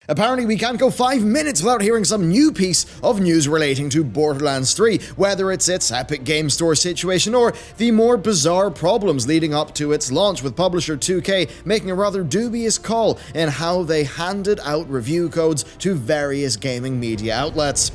Apparently, we can't go 5 minutes without hearing some new piece of news relating to Borderlands 3, whether it's its Epic Game Store situation or the more bizarre problems leading up to its launch, with publisher 2K making a rather dubious call in how they handed out review codes to various gaming media outlets.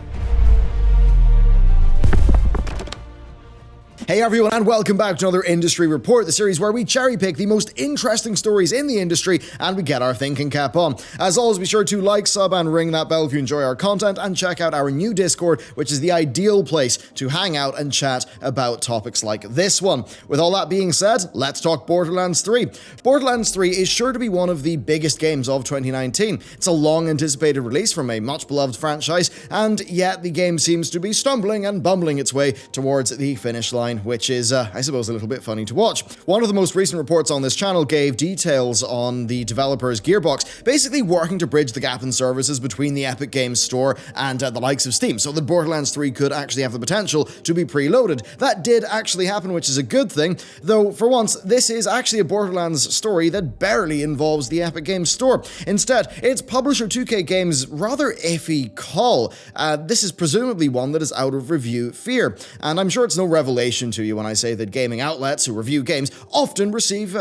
Hey everyone, and welcome back to another Industry Report, the series where we cherry pick the most interesting stories in the industry and we get our thinking cap on. As always, be sure to like, sub, and ring that bell if you enjoy our content, and check out our new Discord, which is the ideal place to hang out and chat about topics like this one. With all that being said, let's talk Borderlands 3. Borderlands 3 is sure to be one of the biggest games of 2019. It's a long-anticipated release from a much-beloved franchise, and yet the game seems to be stumbling and bumbling its way towards the finish line, which is, I suppose, a little bit funny to watch. One of the most recent reports on this channel gave details on the developer's Gearbox, basically working to bridge the gap in services between the Epic Games Store and the likes of Steam, so that Borderlands 3 could actually have the potential to be preloaded. That did actually happen, which is a good thing, though for once, this is actually a Borderlands story that barely involves the Epic Games Store. Instead, it's publisher 2K Games' rather iffy call. This is presumably one that is out of review fear, and I'm sure it's no revelation to you when I say that gaming outlets who review games often receive,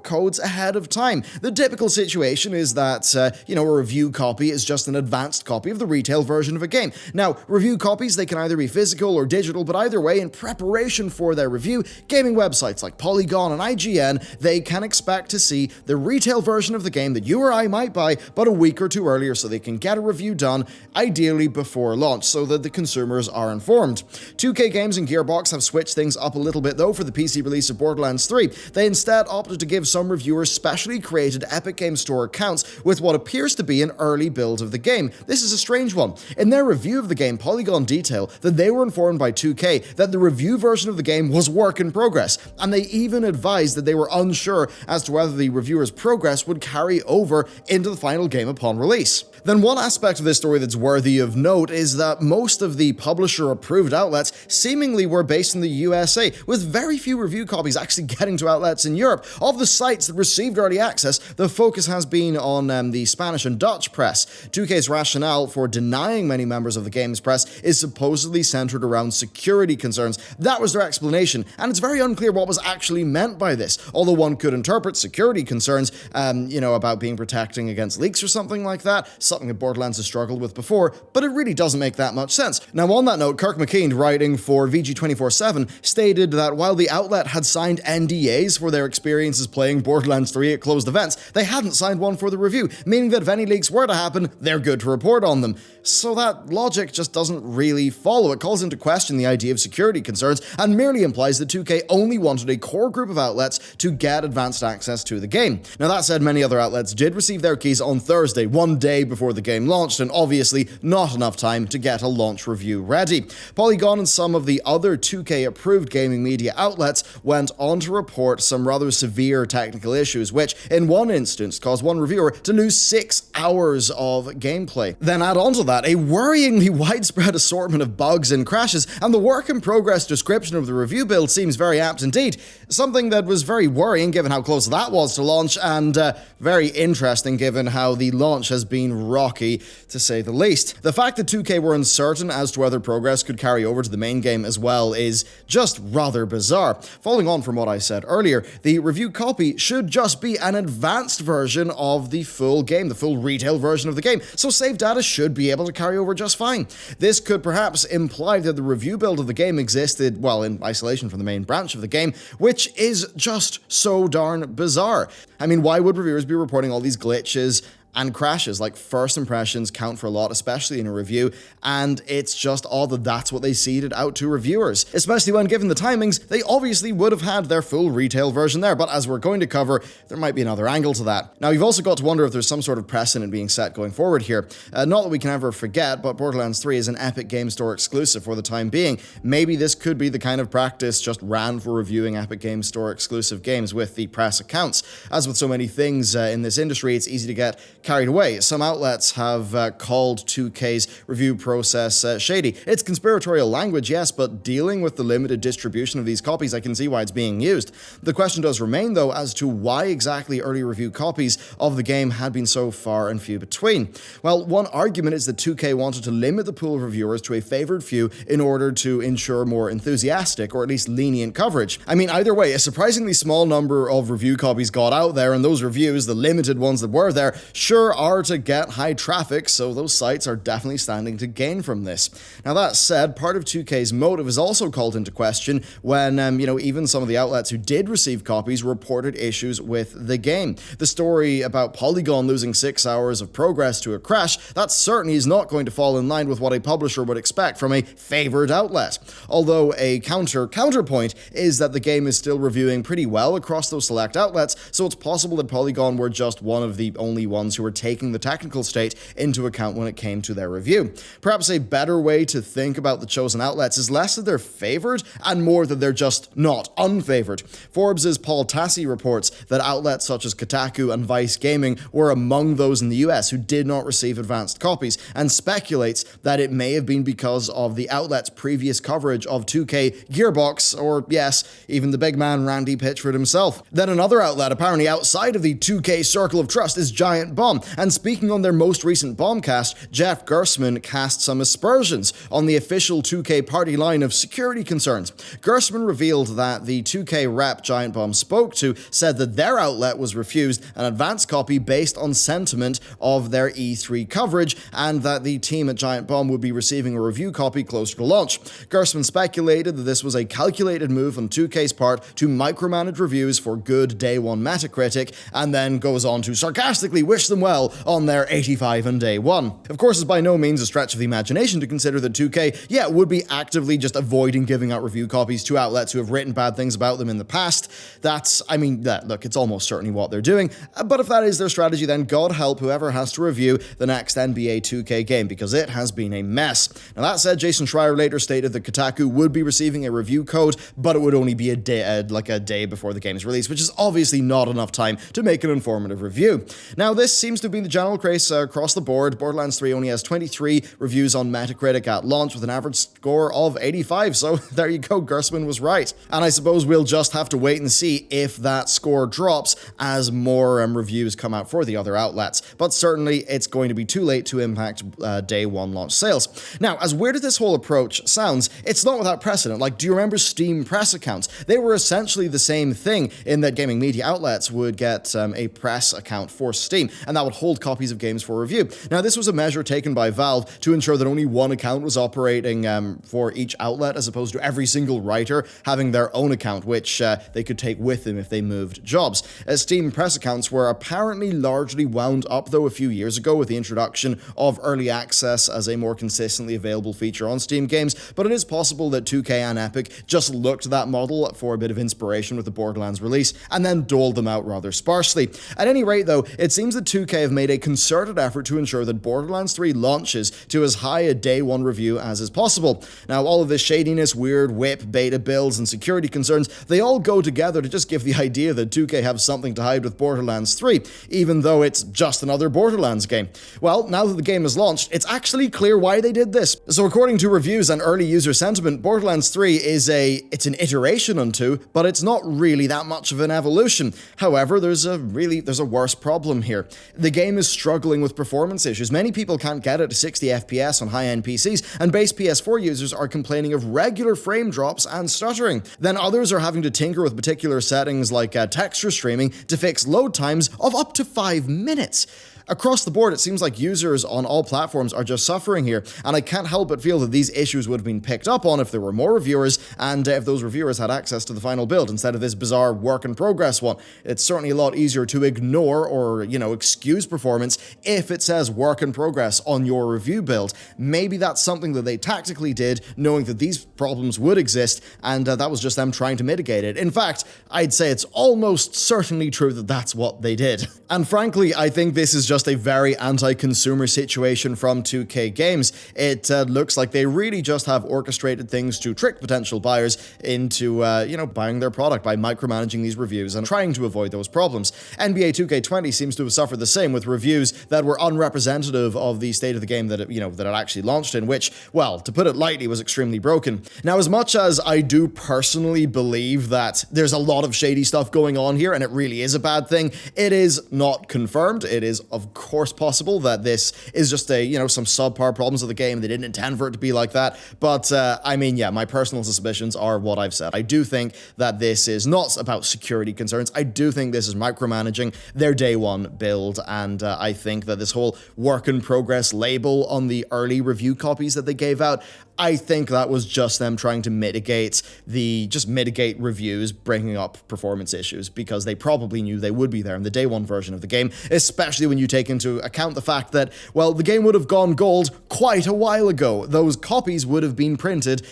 codes ahead of time. The typical situation is that, a review copy is just an advanced copy of the retail version of a game. Now, review copies, they can either be physical or digital, but either way, in preparation for their review, gaming websites like Polygon and IGN, they can expect to see the retail version of the game that you or I might buy, but a week or two earlier, so they can get a review done, ideally before launch, so that the consumers are informed. 2K Games and Gearbox have switched things up a little bit though for the PC release of Borderlands 3. They instead opted to give some reviewers specially created Epic Games Store accounts with what appears to be an early build of the game. This is a strange one. In their review of the game, Polygon detail that they were informed by 2K that the review version of the game was work in progress, and they even advised that they were unsure as to whether the reviewer's progress would carry over into the final game upon release. Then one aspect of this story that's worthy of note is that most of the publisher-approved outlets seemingly were based in the USA, with very few review copies actually getting to outlets in Europe. Of the sites that received early access, the focus has been on the Spanish and Dutch press. 2K's rationale for denying many members of the game's press is supposedly centered around security concerns. That was their explanation, and it's very unclear what was actually meant by this, although one could interpret security concerns, about being protecting against leaks or something like that, something that Borderlands has struggled with before, but it really doesn't make that much sense. Now, on that note, Kirk McKean, writing for VG247, stated that while the outlet had signed NDAs for their experiences playing Borderlands 3 at closed events, they hadn't signed one for the review, meaning that if any leaks were to happen, they're good to report on them. So that logic just doesn't really follow. It calls into question the idea of security concerns and merely implies that 2K only wanted a core group of outlets to get advanced access to the game. Now, that said, many other outlets did receive their keys on Thursday, one day before the game launched, and obviously not enough time to get a launch review ready. Polygon and some of the other 2K-approved gaming media outlets went on to report some rather severe technical issues, which in one instance caused one reviewer to lose 6 hours of gameplay. Then add on to that a worryingly widespread assortment of bugs and crashes, and the work-in-progress description of the review build seems very apt indeed. Something that was very worrying given how close that was to launch, and very interesting given how the launch has been rocky, to say the least. The fact that 2K were uncertain as to whether progress could carry over to the main game as well is just rather bizarre. Following on from what I said earlier, the review copy should just be an advanced version of the full game, the full retail version of the game, so save data should be able to carry over just fine. This could perhaps imply that the review build of the game existed, well, in isolation from the main branch of the game, which is just so darn bizarre. I mean, why would reviewers be reporting all these glitches and crashes? Like, first impressions count for a lot, especially in a review, and it's just odd that that's what they seeded out to reviewers, especially when given the timings, they obviously would have had their full retail version there, but as we're going to cover, there might be another angle to that. Now, you've also got to wonder if there's some sort of precedent being set going forward here. Not that we can ever forget, but Borderlands 3 is an Epic Games Store exclusive for the time being. Maybe this could be the kind of practice just ran for reviewing Epic Games Store exclusive games with the press accounts. As with so many things in this industry, it's easy to get carried away. Some outlets have called 2K's review process shady. It's conspiratorial language, yes, but dealing with the limited distribution of these copies, I can see why it's being used. The question does remain, though, as to why exactly early review copies of the game had been so far and few between. Well, one argument is that 2K wanted to limit the pool of reviewers to a favored few in order to ensure more enthusiastic, or at least lenient coverage. I mean, either way, a surprisingly small number of review copies got out there, and those reviews, the limited ones that were there, sure are to get high traffic, so those sites are definitely standing to gain from this. Now that said, part of 2K's motive is also called into question when, even some of the outlets who did receive copies reported issues with the game. The story about Polygon losing 6 hours of progress to a crash, that certainly is not going to fall in line with what a publisher would expect from a favored outlet. Although a counterpoint is that the game is still reviewing pretty well across those select outlets, so it's possible that Polygon were just one of the only ones who were taking the technical state into account when it came to their review. Perhaps a better way to think about the chosen outlets is less that they're favored and more that they're just not unfavored. Forbes' Paul Tassi reports that outlets such as Kotaku and Vice Gaming were among those in the US who did not receive advanced copies, and speculates that it may have been because of the outlet's previous coverage of 2K, Gearbox, or yes, even the big man Randy Pitchford himself. Then another outlet apparently outside of the 2K circle of trust is Giant Bomb, and speaking on their most recent Bombcast, Jeff Gersman cast some aspersions on the official 2K party line of security concerns. Gersman revealed that the 2K rep Giant Bomb spoke to said that their outlet was refused an advance copy based on sentiment of their E3 coverage, and that the team at Giant Bomb would be receiving a review copy closer to launch. Gersman speculated that this was a calculated move on 2K's part to micromanage reviews for good day one Metacritic, and then goes on to sarcastically wish them well on their 85 on day one. Of course, it's by no means a stretch of the imagination to consider that 2K, would be actively just avoiding giving out review copies to outlets who have written bad things about them in the past. Look, it's almost certainly what they're doing, but if that is their strategy, then God help whoever has to review the next NBA 2K game, because it has been a mess. Now that said, Jason Schreier later stated that Kotaku would be receiving a review code, but it would only be a day before the game's release, which is obviously not enough time to make an informative review. Now this seems to be the general case across the board. Borderlands 3 only has 23 reviews on Metacritic at launch with an average score of 85, so there you go, Gersman was right. And I suppose we'll just have to wait and see if that score drops as more reviews come out for the other outlets, but certainly it's going to be too late to impact day one launch sales. Now, as weird as this whole approach sounds, it's not without precedent. Like, do you remember Steam press accounts? They were essentially the same thing in that gaming media outlets would get a press account for Steam, and that would hold copies of games for review. Now, this was a measure taken by Valve to ensure that only one account was operating for each outlet, as opposed to every single writer having their own account, which they could take with them if they moved jobs. Steam press accounts were apparently largely wound up, though, a few years ago with the introduction of early access as a more consistently available feature on Steam games, but it is possible that 2K and Epic just looked to that model for a bit of inspiration with the Borderlands release and then doled them out rather sparsely. At any rate, though, it seems that 2K have made a concerted effort to ensure that Borderlands 3 launches to as high a day one review as is possible. Now, all of this shadiness, weird whip, beta builds, and security concerns, they all go together to just give the idea that 2K have something to hide with Borderlands 3, even though it's just another Borderlands game. Well, now that the game is launched, it's actually clear why they did this. So according to reviews and early user sentiment, Borderlands 3 is an iteration on 2, but it's not really that much of an evolution. However, there's a worse problem here. The game is struggling with performance issues. Many people can't get it to 60 FPS on high-end PCs, and base PS4 users are complaining of regular frame drops and stuttering. Then others are having to tinker with particular settings like texture streaming to fix load times of up to 5 minutes. Across the board, it seems like users on all platforms are just suffering here, and I can't help but feel that these issues would have been picked up on if there were more reviewers, and if those reviewers had access to the final build instead of this bizarre work-in-progress one. It's certainly a lot easier to ignore or, excuse performance if it says work-in-progress on your review build. Maybe that's something that they tactically did, knowing that these problems would exist, and that was just them trying to mitigate it. In fact, I'd say it's almost certainly true that that's what they did. And frankly, I think this is just a very anti-consumer situation from 2K Games. It looks like they really just have orchestrated things to trick potential buyers into, buying their product by micromanaging these reviews and trying to avoid those problems. NBA 2K20 seems to have suffered the same with reviews that were unrepresentative of the state of the game that it actually launched in, which, well, to put it lightly, was extremely broken. Now, as much as I do personally believe that there's a lot of shady stuff going on here, and it really is a bad thing, it is not confirmed. It is, of course, possible that this is just some subpar problems of the game. They didn't intend for it to be like that. But, my personal suspicions are what I've said. I do think that this is not about security concerns. I do think this is micromanaging their day one build, and I think that this whole work in progress label on the early review copies that they gave out, I think that was just them trying to mitigate reviews bringing up performance issues, because they probably knew they would be there in the day one version of the game, especially when you take into account the fact that, well, the game would have gone gold quite a while ago. Those copies would have been printed.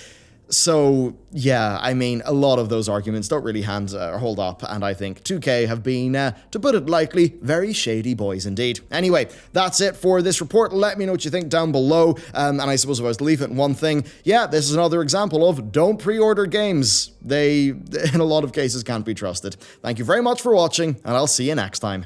So, yeah, a lot of those arguments don't really hold up, and I think 2K have been, to put it lightly, very shady boys indeed. Anyway, that's it for this report. Let me know what you think down below, and I suppose if I was to leave it in one thing, yeah, this is another example of don't pre-order games. They, in a lot of cases, can't be trusted. Thank you very much for watching, and I'll see you next time.